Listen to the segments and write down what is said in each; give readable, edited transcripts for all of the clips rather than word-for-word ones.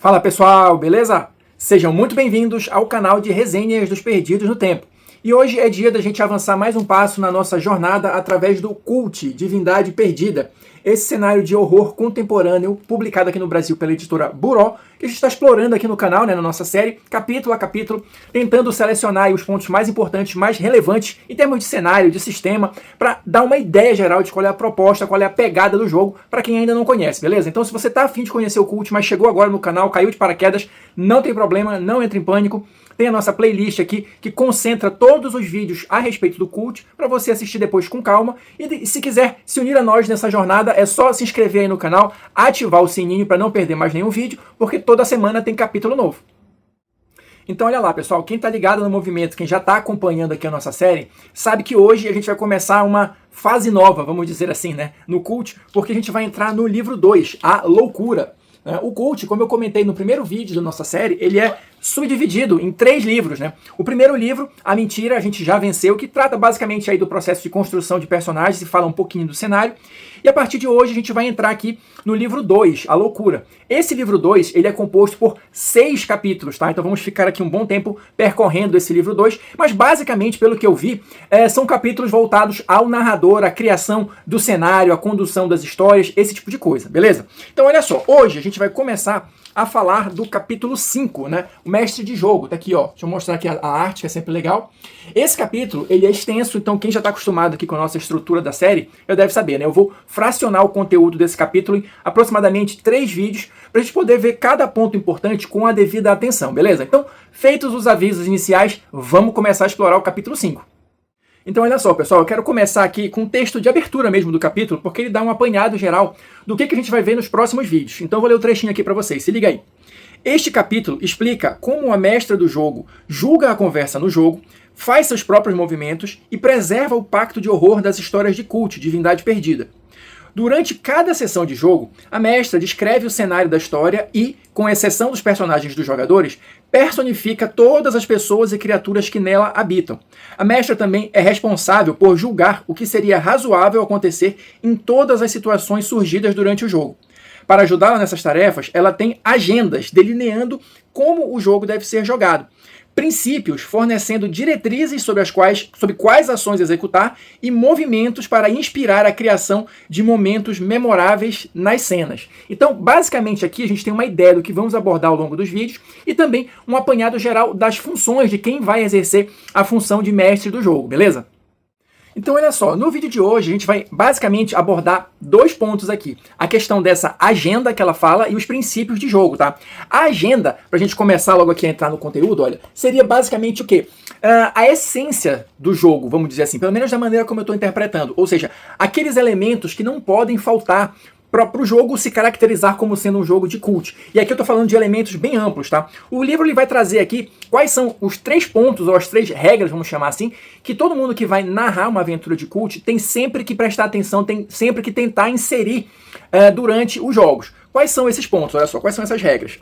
Fala pessoal, beleza? Sejam muito bem-vindos ao canal de resenhas dos Perdidos no Tempo. E hoje é dia da gente avançar mais um passo na nossa jornada através do Cult, Divindade Perdida. Esse cenário de horror contemporâneo, publicado aqui no Brasil pela editora Buró, que a gente está explorando aqui no canal, na nossa série, capítulo a capítulo, tentando selecionar aí os pontos mais importantes, mais relevantes, em termos de cenário, de sistema, para dar uma ideia geral de qual é a proposta, qual é a pegada do jogo, para quem ainda não conhece, beleza? Então, se você está afim de conhecer o Cult, mas chegou agora no canal, caiu de paraquedas, não tem problema, não entre em pânico. Tem a nossa playlist aqui que concentra todos os vídeos a respeito do Cult para você assistir depois com calma. E se quiser se unir a nós nessa jornada, é só se inscrever aí no canal, ativar o sininho para não perder mais nenhum vídeo, porque toda semana tem capítulo novo. Então olha lá, pessoal, quem está ligado no movimento, quem já está acompanhando aqui a nossa série, sabe que hoje a gente vai começar uma fase nova, vamos dizer assim, né, no Cult, porque a gente vai entrar no livro 2, A Loucura. O Cult, como eu comentei no primeiro vídeo da nossa série, ele é subdividido em 3 livros, né? O primeiro livro, A Mentira, a gente já venceu, que trata basicamente aí do processo de construção de personagens e fala um pouquinho do cenário. E a partir de hoje a gente vai entrar aqui no livro 2, A Loucura. Esse livro 2, ele é composto por 6 capítulos, tá? Então vamos ficar aqui um bom tempo percorrendo esse livro 2, mas basicamente, pelo que eu vi, são capítulos voltados ao narrador, à criação do cenário, à condução das histórias, esse tipo de coisa, beleza? Então olha só, hoje a gente vai começar a falar do capítulo 5, né? O mestre de jogo, tá aqui, ó. Deixa eu mostrar aqui a arte, que é sempre legal. Esse capítulo, ele é extenso, então quem já está acostumado aqui com a nossa estrutura da série, já deve saber, né? Eu vou fracionar o conteúdo desse capítulo em aproximadamente 3 vídeos, para a gente poder ver cada ponto importante com a devida atenção, beleza? Então, feitos os avisos iniciais, vamos começar a explorar o capítulo 5. Então olha só, pessoal, eu quero começar aqui com um texto de abertura mesmo do capítulo, porque ele dá um apanhado geral do que a gente vai ver nos próximos vídeos. Então eu vou ler o trechinho aqui para vocês, se liga aí. Este capítulo explica como a mestra do jogo julga a conversa no jogo, faz seus próprios movimentos e preserva o pacto de horror das histórias de Cult, Divindade Perdida. Durante cada sessão de jogo, a mestra descreve o cenário da história e, com exceção dos personagens dos jogadores, personifica todas as pessoas e criaturas que nela habitam. A mestra também é responsável por julgar o que seria razoável acontecer em todas as situações surgidas durante o jogo. Para ajudá-la nessas tarefas, ela tem agendas delineando como o jogo deve ser jogado, princípios fornecendo diretrizes sobre quais ações executar e movimentos para inspirar a criação de momentos memoráveis nas cenas. Então, basicamente aqui a gente tem uma ideia do que vamos abordar ao longo dos vídeos e também um apanhado geral das funções de quem vai exercer a função de mestre do jogo, beleza? Então olha só, no vídeo de hoje a gente vai basicamente abordar 2 pontos aqui. A questão dessa agenda que ela fala e os princípios de jogo, tá? A agenda, pra gente começar logo aqui a entrar no conteúdo, olha, seria basicamente o quê? A essência do jogo, vamos dizer assim, pelo menos da maneira como eu estou interpretando. Ou seja, aqueles elementos que não podem faltar para o jogo se caracterizar como sendo um jogo de cult. E aqui eu estou falando de elementos bem amplos, tá? O livro ele vai trazer aqui quais são os 3 pontos, ou as 3 regras, vamos chamar assim, que todo mundo que vai narrar uma aventura de cult tem sempre que prestar atenção, tem sempre que tentar inserir durante os jogos. Quais são esses pontos? Olha só, quais são essas regras?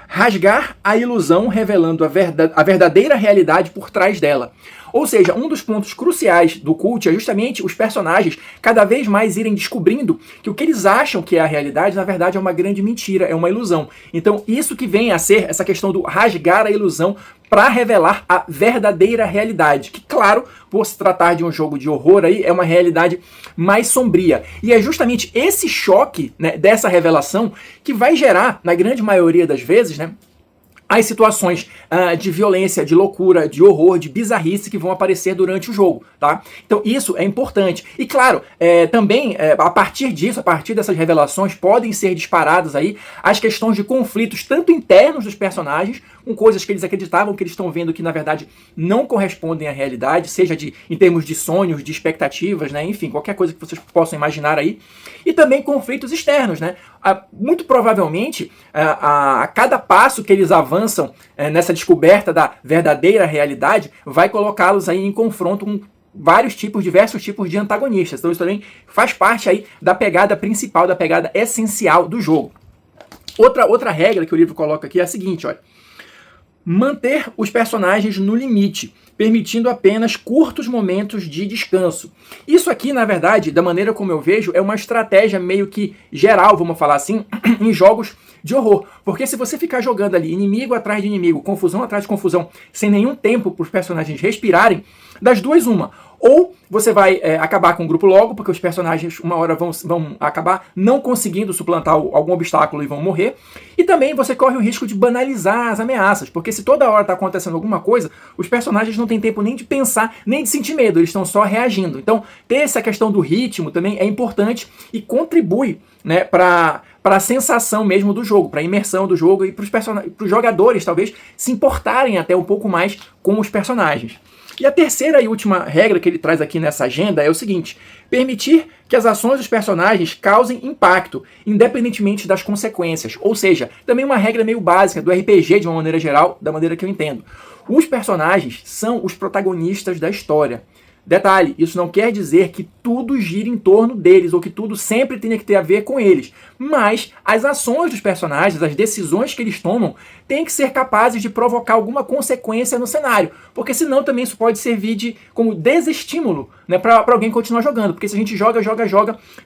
Rasgar a ilusão revelando a verdadeira realidade por trás dela. Ou seja, um dos pontos cruciais do Cult é justamente os personagens cada vez mais irem descobrindo que o que eles acham que é a realidade, na verdade é uma grande mentira, é uma ilusão. Então isso que vem a ser essa questão do rasgar a ilusão para revelar a verdadeira realidade, que claro, por se tratar de um jogo de horror aí, é uma realidade mais sombria. E é justamente esse choque, né, dessa revelação que vai gerar, na grande maioria das vezes, né, as situações de violência, de loucura, de horror, de bizarrice que vão aparecer durante o jogo, tá? Então isso é importante. E claro, também a partir disso, a partir dessas revelações, podem ser disparadas aí as questões de conflitos tanto internos dos personagens, com coisas que eles acreditavam que eles estão vendo que na verdade não correspondem à realidade, seja em termos de sonhos, de expectativas, né? Enfim, qualquer coisa que vocês possam imaginar aí. E também conflitos externos, né? Muito provavelmente, a cada passo que eles avançam nessa descoberta da verdadeira realidade, vai colocá-los aí em confronto com diversos tipos de antagonistas. Então isso também faz parte aí da pegada principal, da pegada essencial do jogo. Outra regra que o livro coloca aqui é a seguinte, olha. Manter os personagens no limite, permitindo apenas curtos momentos de descanso. Isso aqui, na verdade, da maneira como eu vejo, é uma estratégia meio que geral, vamos falar assim, em jogos de horror. Porque se você ficar jogando ali inimigo atrás de inimigo, confusão atrás de confusão, sem nenhum tempo para os personagens respirarem, das duas uma. Ou você vai acabar com o grupo logo, porque os personagens uma hora vão acabar não conseguindo suplantar algum obstáculo e vão morrer. E também você corre o risco de banalizar as ameaças, porque se toda hora está acontecendo alguma coisa, os personagens não têm tempo nem de pensar, nem de sentir medo, eles estão só reagindo. Então, ter essa questão do ritmo também é importante e contribui, né, para a sensação mesmo do jogo, para a imersão do jogo e para os jogadores, talvez, se importarem até um pouco mais com os personagens. E a terceira e última regra que ele traz aqui nessa agenda é o seguinte: permitir que as ações dos personagens causem impacto, independentemente das consequências. Ou seja, também uma regra meio básica do RPG de uma maneira geral, da maneira que eu entendo. Os personagens são os protagonistas da história. Detalhe, isso não quer dizer que tudo gira em torno deles, ou que tudo sempre tenha que ter a ver com eles. Mas as ações dos personagens, as decisões que eles tomam, têm que ser capazes de provocar alguma consequência no cenário. Porque senão também isso pode servir como desestímulo, né, para alguém continuar jogando. Porque se a gente joga,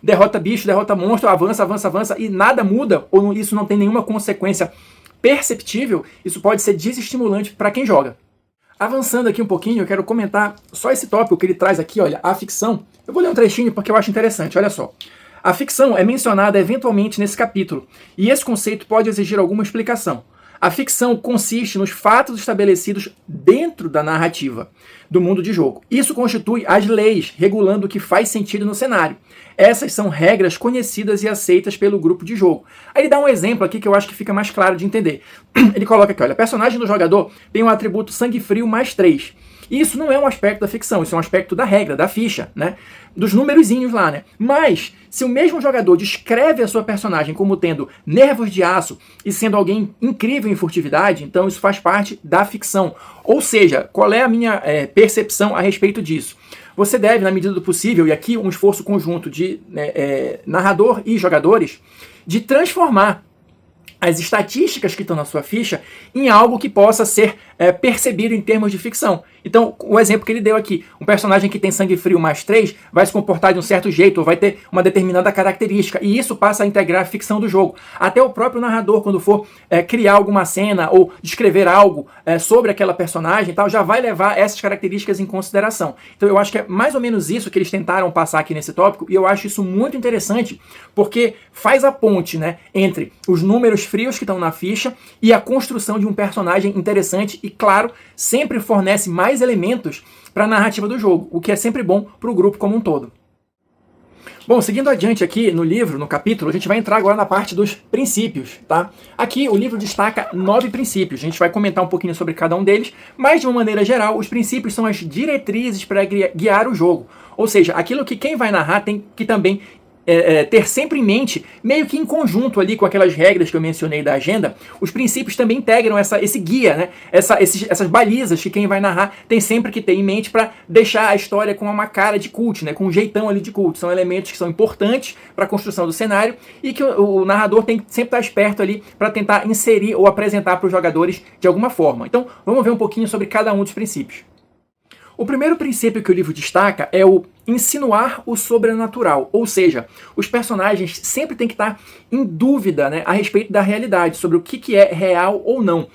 derrota bicho, derrota monstro, avança, e nada muda, ou isso não tem nenhuma consequência perceptível, isso pode ser desestimulante para quem joga. Avançando aqui um pouquinho, eu quero comentar só esse tópico que ele traz aqui, olha, a ficção. Eu vou ler um trechinho porque eu acho interessante, olha só. A ficção é mencionada eventualmente nesse capítulo, e esse conceito pode exigir alguma explicação. A ficção consiste nos fatos estabelecidos dentro da narrativa do mundo de jogo. Isso constitui as leis regulando o que faz sentido no cenário. Essas são regras conhecidas e aceitas pelo grupo de jogo. Aí ele dá um exemplo aqui que eu acho que fica mais claro de entender. Ele coloca aqui, olha, personagem do jogador tem um atributo sangue frio mais 3. Isso não é um aspecto da ficção, isso é um aspecto da regra, da ficha, né? Dos numerozinhos lá, né? Mas, se o mesmo jogador descreve a sua personagem como tendo nervos de aço e sendo alguém incrível em furtividade, então isso faz parte da ficção. Ou seja, qual é a minha percepção a respeito disso? Você deve, na medida do possível, e aqui um esforço conjunto de narrador e jogadores, de transformar as estatísticas que estão na sua ficha em algo que possa ser percebido em termos de ficção. Então, o exemplo que ele deu aqui, um personagem que tem sangue frio mais 3 vai se comportar de um certo jeito, ou vai ter uma determinada característica, e isso passa a integrar a ficção do jogo. Até o próprio narrador, quando for criar alguma cena ou descrever algo sobre aquela personagem, tal, já vai levar essas características em consideração. Então eu acho que é mais ou menos isso que eles tentaram passar aqui nesse tópico, e eu acho isso muito interessante, porque faz a ponte, né, entre os números frios que estão na ficha e a construção de um personagem interessante e, claro, sempre fornece mais elementos para a narrativa do jogo, o que é sempre bom para o grupo como um todo. Bom, seguindo adiante aqui no livro, no capítulo, a gente vai entrar agora na parte dos princípios, tá? Aqui o livro destaca 9 princípios, a gente vai comentar um pouquinho sobre cada um deles, mas de uma maneira geral, os princípios são as diretrizes para guiar o jogo. Ou seja, aquilo que quem vai narrar tem que também ter sempre em mente, meio que em conjunto ali com aquelas regras que eu mencionei da agenda, os princípios também integram esse guia, né? Essas balizas que quem vai narrar tem sempre que ter em mente para deixar a história com uma cara de cult, né? Com um jeitão ali de cult. São elementos que são importantes para a construção do cenário e que o narrador tem que sempre estar esperto ali para tentar inserir ou apresentar para os jogadores de alguma forma. Então, vamos ver um pouquinho sobre cada um dos princípios. O primeiro princípio que o livro destaca é o insinuar o sobrenatural, ou seja, os personagens sempre têm que estar em dúvida, né, a respeito da realidade, sobre o que é real ou não.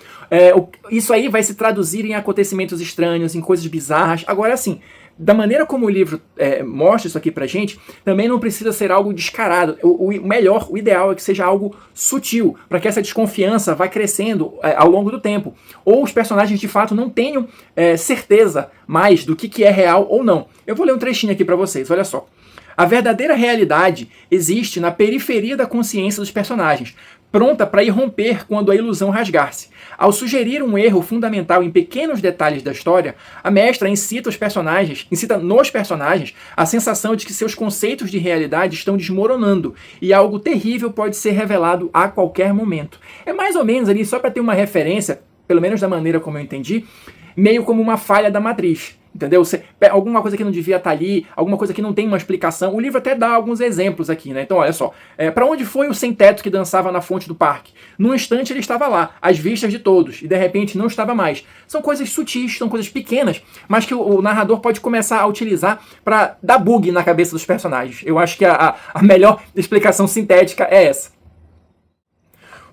Isso aí vai se traduzir em acontecimentos estranhos, em coisas bizarras. Agora, assim, da maneira como o livro mostra isso aqui pra gente, também não precisa ser algo descarado. O melhor, o ideal é que seja algo sutil, para que essa desconfiança vá crescendo ao longo do tempo. Ou os personagens de fato não tenham certeza mais do que é real ou não. Eu vou ler um trechinho aqui para vocês, olha só. A verdadeira realidade existe na periferia da consciência dos personagens, pronta para irromper quando a ilusão rasgar-se. Ao sugerir um erro fundamental em pequenos detalhes da história, a mestra incita nos personagens a sensação de que seus conceitos de realidade estão desmoronando e algo terrível pode ser revelado a qualquer momento. É mais ou menos ali, só para ter uma referência, pelo menos da maneira como eu entendi, meio como uma falha da matriz. Entendeu? Alguma coisa que não devia estar ali, alguma coisa que não tem uma explicação. O livro até dá alguns exemplos aqui, né? Então, olha só. Para onde foi o sem-teto que dançava na fonte do parque? Num instante ele estava lá, às vistas de todos, e de repente não estava mais. São coisas sutis, são coisas pequenas, mas que o narrador pode começar a utilizar para dar bug na cabeça dos personagens. Eu acho que a melhor explicação sintética é essa.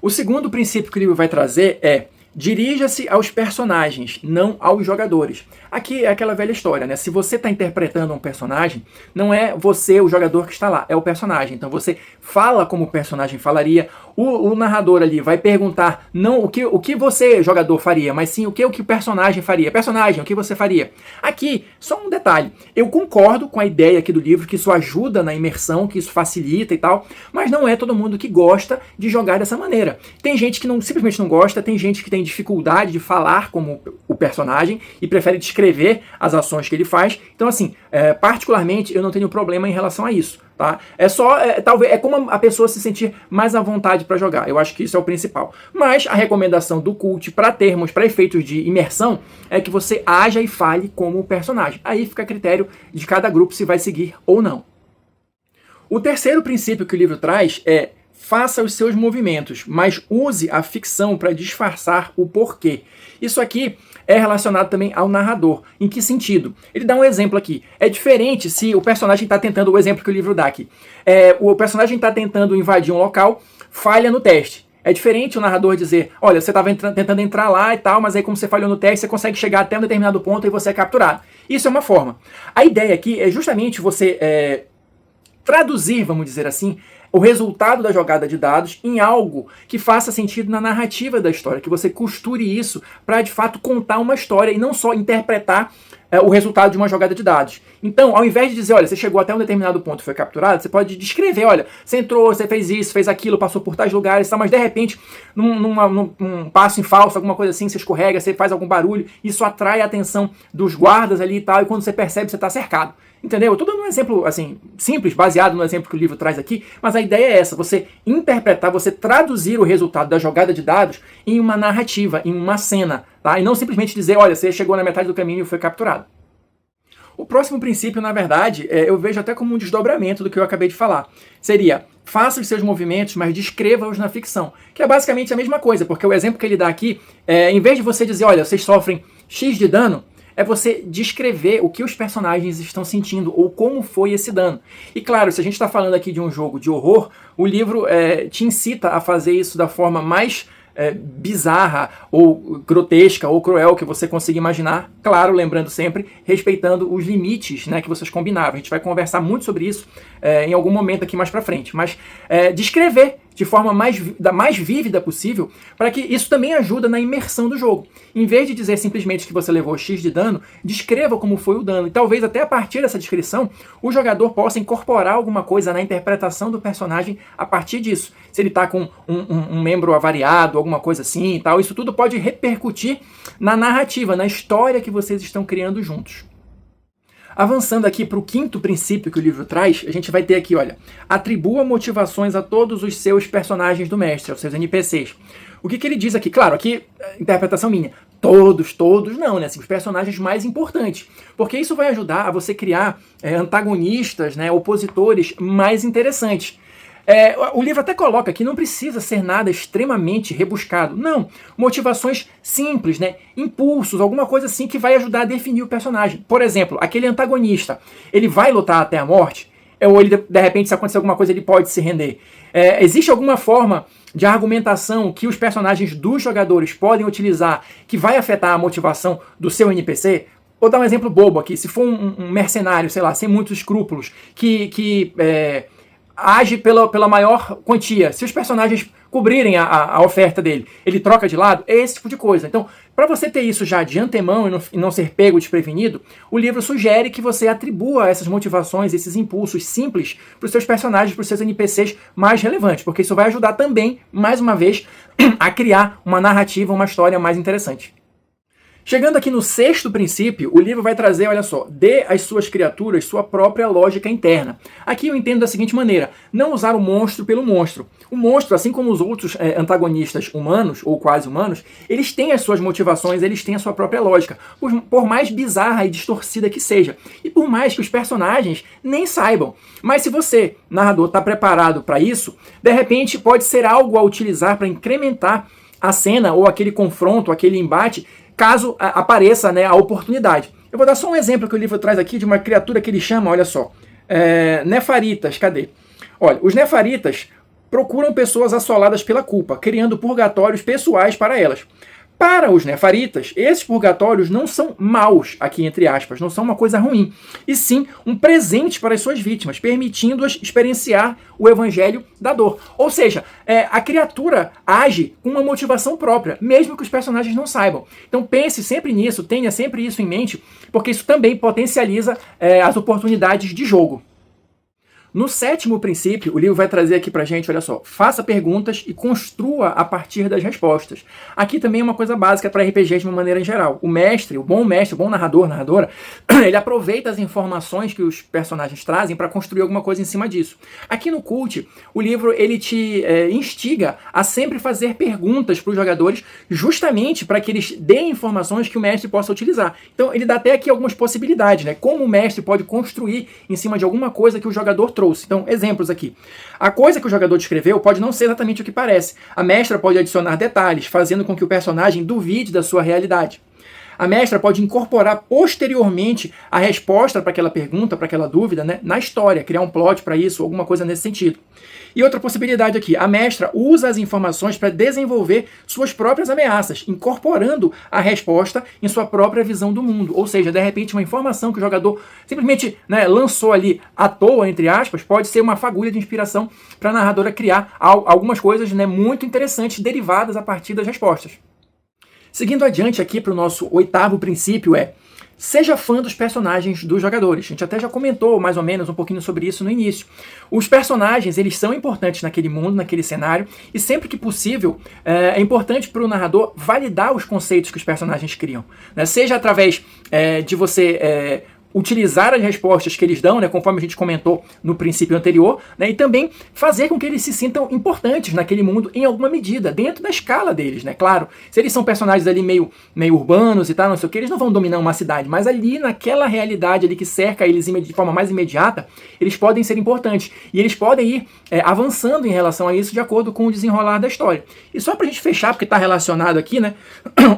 O segundo princípio que o livro vai trazer é: dirija-se aos personagens, não aos jogadores. Aqui é aquela velha história, né? Se você está interpretando um personagem, não é você o jogador que está lá, é o personagem. Então você fala como o personagem falaria. O narrador ali vai perguntar não o que você, jogador, faria, mas sim o que o personagem faria. Personagem, o que você faria? Aqui, só um detalhe. Eu concordo com a ideia aqui do livro, que isso ajuda na imersão, que isso facilita e tal, mas não é todo mundo que gosta de jogar dessa maneira. Tem gente que simplesmente não gosta, tem gente que tem dificuldade de falar como o personagem e prefere descrever as ações que ele faz. Então, assim, particularmente, eu não tenho problema em relação a isso. Tá? Talvez, é como a pessoa se sentir mais à vontade para jogar. Eu acho que isso é o principal. Mas a recomendação do Cult para efeitos de imersão é que você haja e fale como o personagem. Aí fica a critério de cada grupo se vai seguir ou não. O terceiro princípio que o livro traz é: faça os seus movimentos, mas use a ficção para disfarçar o porquê. Isso aqui é relacionado também ao narrador. Em que sentido? Ele dá um exemplo aqui. É diferente se o personagem está tentando, o exemplo que o livro dá aqui. O personagem está tentando invadir um local, falha no teste. É diferente o narrador dizer: olha, você estava tentando entrar lá e tal, mas aí como você falhou no teste, você consegue chegar até um determinado ponto e você é capturado. Isso é uma forma. A ideia aqui é justamente você traduzir, vamos dizer assim, o resultado da jogada de dados em algo que faça sentido na narrativa da história, que você costure isso para de fato contar uma história e não só interpretar o resultado de uma jogada de dados. Então, ao invés de dizer: olha, você chegou até um determinado ponto e foi capturado, você pode descrever: olha, você entrou, você fez isso, fez aquilo, passou por tais lugares, mas de repente, num passo em falso, alguma coisa assim, você escorrega, você faz algum barulho, isso atrai a atenção dos guardas ali e tal, e quando você percebe, você está cercado. Entendeu? Eu estou dando um exemplo assim, simples, baseado no exemplo que o livro traz aqui, mas a ideia é essa: você interpretar, você traduzir o resultado da jogada de dados em uma narrativa, em uma cena, tá? E não simplesmente dizer: olha, você chegou na metade do caminho e foi capturado. O próximo princípio, na verdade, eu vejo até como um desdobramento do que eu acabei de falar. Seria: faça os seus movimentos, mas descreva-os na ficção. Que é basicamente a mesma coisa, porque o exemplo que ele dá aqui, em vez de você dizer: olha, vocês sofrem X de dano, é você descrever o que os personagens estão sentindo ou como foi esse dano. E claro, se a gente está falando aqui de um jogo de horror, o livro te incita a fazer isso da forma mais bizarra ou grotesca ou cruel que você consiga imaginar, claro, lembrando sempre, respeitando os limites, né, que vocês combinaram. A gente vai conversar muito sobre isso em algum momento aqui mais pra frente, mas descrever de forma mais vívida possível, para que isso também ajuda na imersão do jogo. Em vez de dizer simplesmente que você levou X de dano, descreva como foi o dano. E talvez até a partir dessa descrição, o jogador possa incorporar alguma coisa na interpretação do personagem a partir disso. Se ele está com um membro avariado, alguma coisa assim e tal, isso tudo pode repercutir na narrativa, na história que vocês estão criando juntos. Avançando aqui para o quinto princípio que o livro traz, a gente vai ter aqui, olha: atribua motivações a todos os seus personagens do mestre, aos seus NPCs. O que ele diz aqui? Claro, aqui, interpretação minha, todos não, né? Assim, os personagens mais importantes. Porque isso vai ajudar a você criar antagonistas, né, opositores mais interessantes. O livro até coloca que não precisa ser nada extremamente rebuscado. Não, motivações simples, né? Impulsos, alguma coisa assim que vai ajudar a definir o personagem. Por exemplo, aquele antagonista, ele vai lutar até a morte? Ou ele, de repente, se acontecer alguma coisa, ele pode se render? Existe alguma forma de argumentação que os personagens dos jogadores podem utilizar que vai afetar a motivação do seu NPC? Vou dar um exemplo bobo aqui. Se for um mercenário, sei lá, sem muitos escrúpulos, que age pela maior quantia. Se os personagens cobrirem a oferta dele, ele troca de lado, é esse tipo de coisa. Então, para você ter isso já de antemão e não ser pego desprevenido, o livro sugere que você atribua essas motivações, esses impulsos simples para os seus personagens, para os seus NPCs mais relevantes, porque isso vai ajudar também, mais uma vez, a criar uma narrativa, uma história mais interessante. Chegando aqui no sexto princípio, o livro vai trazer, olha só: dê às suas criaturas sua própria lógica interna. Aqui eu entendo da seguinte maneira: não usar o monstro pelo monstro. O monstro, assim como os outros antagonistas humanos, ou quase humanos, eles têm as suas motivações, eles têm a sua própria lógica, por mais bizarra e distorcida que seja. E por mais que os personagens nem saibam. Mas se você, narrador, está preparado para isso, de repente pode ser algo a utilizar para incrementar a cena, ou aquele confronto, aquele embate, caso apareça, né, a oportunidade. Eu vou dar só um exemplo que o livro traz aqui de uma criatura que ele chama, olha só, Nefaritas. Cadê? Olha, os Nefaritas, procuram pessoas assoladas pela culpa, criando purgatórios pessoais para elas. Para os nefaritas, esses purgatórios não são maus, aqui entre aspas, não são uma coisa ruim, e sim um presente para as suas vítimas, permitindo-as experienciar o evangelho da dor. Ou seja, a criatura age com uma motivação própria, mesmo que os personagens não saibam. Então pense sempre nisso, tenha sempre isso em mente, porque isso também potencializa as oportunidades de jogo. No 7º princípio, o livro vai trazer aqui pra gente, olha só, faça perguntas e construa a partir das respostas. Aqui também é uma coisa básica para RPGs de uma maneira em geral. O mestre, o bom narrador, narradora, ele aproveita as informações que os personagens trazem para construir alguma coisa em cima disso. Aqui no Cult, o livro ele te instiga a sempre fazer perguntas para os jogadores, justamente para que eles deem informações que o mestre possa utilizar. Então ele dá até aqui algumas possibilidades, né? Como o mestre pode construir em cima de alguma coisa que o jogador trouxe. Então, exemplos aqui. A coisa que o jogador descreveu pode não ser exatamente o que parece. A mestra pode adicionar detalhes, fazendo com que o personagem duvide da sua realidade. A mestra pode incorporar posteriormente a resposta para aquela pergunta, para aquela dúvida, né, na história, criar um plot para isso, alguma coisa nesse sentido. E outra possibilidade aqui, a mestra usa as informações para desenvolver suas próprias ameaças, incorporando a resposta em sua própria visão do mundo. Ou seja, de repente uma informação que o jogador simplesmente, né, lançou ali à toa, entre aspas, pode ser uma fagulha de inspiração para a narradora criar algumas coisas, né, muito interessantes derivadas a partir das respostas. Seguindo adiante aqui para o nosso 8º princípio seja fã dos personagens dos jogadores. A gente até já comentou mais ou menos um pouquinho sobre isso no início. Os personagens, eles são importantes naquele mundo, naquele cenário, e sempre que possível é importante para o narrador validar os conceitos que os personagens criam, né? Seja através de você utilizar as respostas que eles dão, né, conforme a gente comentou no princípio anterior, né, e também fazer com que eles se sintam importantes naquele mundo em alguma medida, dentro da escala deles, né? Claro, se eles são personagens ali meio urbanos e tal, não sei o que, eles não vão dominar uma cidade, mas ali naquela realidade ali que cerca eles de forma mais imediata, eles podem ser importantes, e eles podem ir avançando em relação a isso de acordo com o desenrolar da história. E só pra gente fechar, porque está relacionado aqui, né,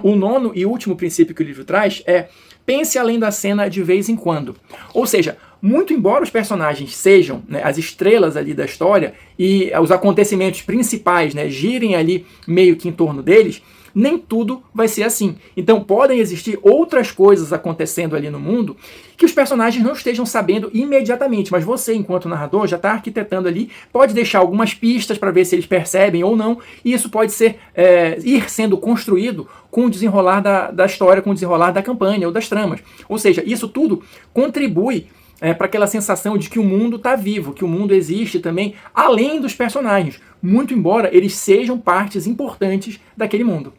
o 9º e último princípio que o livro traz pense além da cena de vez em quando. Ou seja, muito embora os personagens sejam, né, as estrelas ali da história e os acontecimentos principais, né, girem ali meio que em torno deles, nem tudo vai ser assim. Então podem existir outras coisas acontecendo ali no mundo que os personagens não estejam sabendo imediatamente, mas você, enquanto narrador, já está arquitetando ali, pode deixar algumas pistas para ver se eles percebem ou não, e isso pode ser ir sendo construído com o desenrolar da história, com o desenrolar da campanha ou das tramas. Ou seja, isso tudo contribui para aquela sensação de que o mundo está vivo, que o mundo existe também, além dos personagens, muito embora eles sejam partes importantes daquele mundo.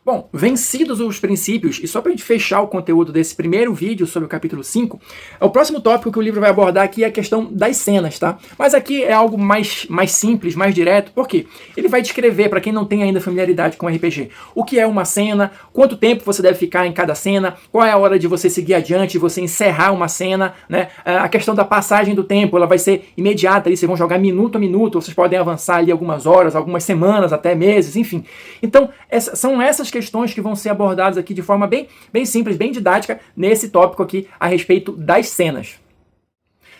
Bom, vencidos os princípios, e só para a gente fechar o conteúdo desse primeiro vídeo sobre o capítulo 5, o próximo tópico que o livro vai abordar aqui é a questão das cenas, tá? Mas aqui é algo mais simples, mais direto, porque ele vai descrever, para quem não tem ainda familiaridade com RPG, o que é uma cena, quanto tempo você deve ficar em cada cena, qual é a hora de você seguir adiante, você encerrar uma cena, né? A questão da passagem do tempo, ela vai ser imediata, ali, vocês vão jogar minuto a minuto, vocês podem avançar ali algumas horas, algumas semanas, até meses, enfim. Então, são essas questões que vão ser abordadas aqui de forma bem simples, bem didática, nesse tópico aqui a respeito das cenas.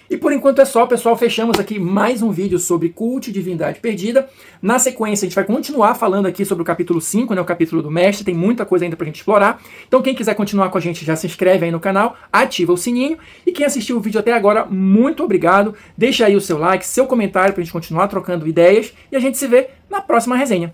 E por enquanto é só, pessoal, fechamos aqui mais um vídeo sobre Cult e Divindade Perdida. Na sequência a gente vai continuar falando aqui sobre o capítulo 5, né, o capítulo do mestre, tem muita coisa ainda pra gente explorar. Então quem quiser continuar com a gente já se inscreve aí no canal, ativa o sininho, e quem assistiu o vídeo até agora, muito obrigado. Deixa aí o seu like, seu comentário pra gente continuar trocando ideias, e a gente se vê na próxima resenha.